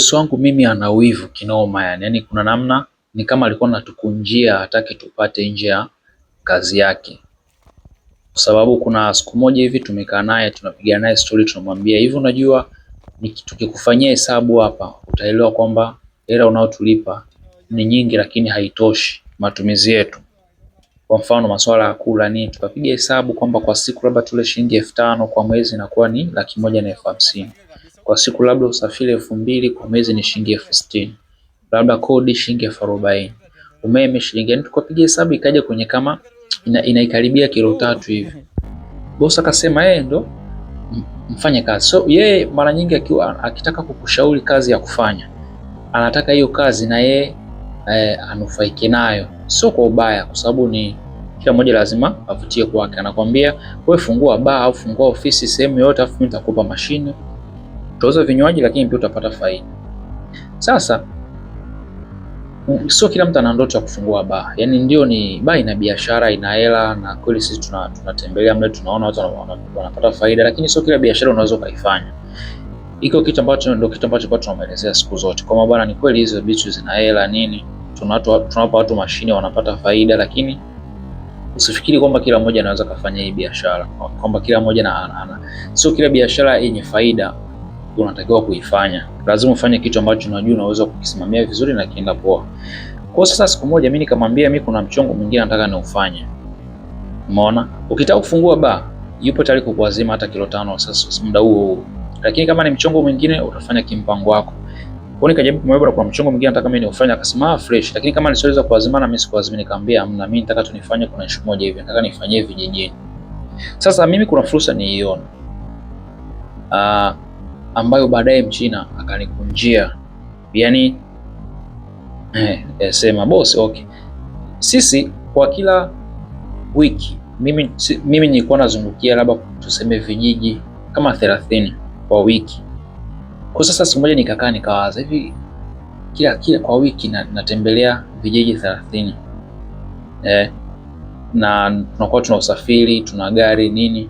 Bosi wangu mimi ana wivu kinoma yani. Yaani kuna namna ni kama alikuwa anatukunjia hataki tupate nje ya kazi yake. Kwa sababu kuna siku moja hivi tumekaa naye tunapiga naye story, tunamwambia hivi, unajua tukikufanyia hesabu hapa utaelewa kwamba hela unaotulipa ni nyingi lakini haitoshi matumizi yetu. Kwa mfano masuala ya kula nini, tukapiga hesabu kwamba kwa siku labda tule shilingi 5,000, kwa mwezi inakuwa ni 1,150,000. Kwa siku labda usafiri 2,000, kwa mwezi ni shilingi 60,000. Labda kodi shilingi 40,000. Umeme shilingi, yani tukapiga hesabu ikaja kwenye kama inaikaribia kilo 3 hivi. Boss akasema ndo mfanye kazi. So yeye mara nyingi akiwa akitaka kukushauri kazi ya kufanya, anataka hiyo kazi na yeye anufaike nayo, sio kwa ubaya, kwa sababu ni kila mmoja lazima avutie kwake. Anakuambia wewe fungua bar au fungua ofisi sehemu yote, afu mimi nitakupa mashine, utauza vinywaji lakini pia utapata faida. Sasa sio kila mtu ana ndoto ya kufungua bar. Yaani ndio ni bar ina biashara, ina hela, na kweli sisi tunatembelea mle tunaona watu wanapata faida, lakini sio kila biashara unaweza kuifanya. Iko kitu ambacho ndio kitu ambacho kwa tunaelezea siku zote. Kwa bwana, ni kweli hizo vitu zina hela nini, tunawapa watu mashine wanapata faida, lakini usifikiri kwamba kila mmoja anaweza kufanya hii biashara, kwamba kila mmoja sio kila biashara yenye faida unatakiwa kuifanya. Lazima ufanye kitu ambacho unajua unaweza kukisimamia vizuri na kienda poa. Kwa sasa siku moja mimi nikamwambia mimi kuna mchongo mwingine nataka niufanye. Umeona? Ukitaka kufungua bar, yupo tayari kukuazima hata kilo 5 sasa muda huo. Lakini kama ni mchongo mwingine utafanya kimpango wako. Kwa nikajaribu kumwambia kuna mchongo mwingine nataka mimi niufanye, akasema fresh. Lakini kama nisiweza kuazimana mimi sikuazimini, nikamwambia amna, mimi nataka tunifanye kuna issue moja hivi, nataka nifanyie vijijini. Sasa mimi kuna fursa niiona ambayo baadaye Mchina akanikunjia. Yaani sema boss, okay. Sisi kwa kila wiki mimi nilikuwa nazungukia labda tuseme vijiji kama 30 kwa wiki. Kwa sasa siku moja nikakaa nikawaza hivi kila kwa wiki natembelea vijiji 30. Na tunakuwa tuna usafiri, tuna gari nini.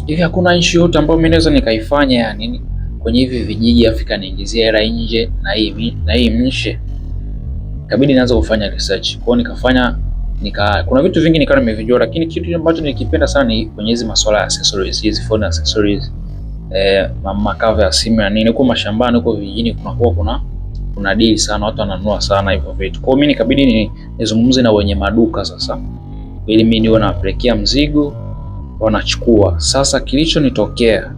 Hivi hakuna issue yote ambayo mimi naweza nikaifanya ya nini kwenye hivi vijiji Afrika niingizia hela nje na hii mshe. Kabidi nianze kufanya research. Kwa nikafanya kuna vitu vingi nikawa nimevijua, lakini kitu ambacho nilikipenda sana ni kwenye hizi masuala ya accessories, hizi phone accessories. Makava ya simu ya nini, huko mashambani huko vijijini kuna deal sana, watu wananunua sana hivyo vitu. Kwa hiyo mimi nikabidi nizungumze na wenye maduka sasa, ili mimi niwe napelekea mzigo wanachukua. Sasa kilichonitokea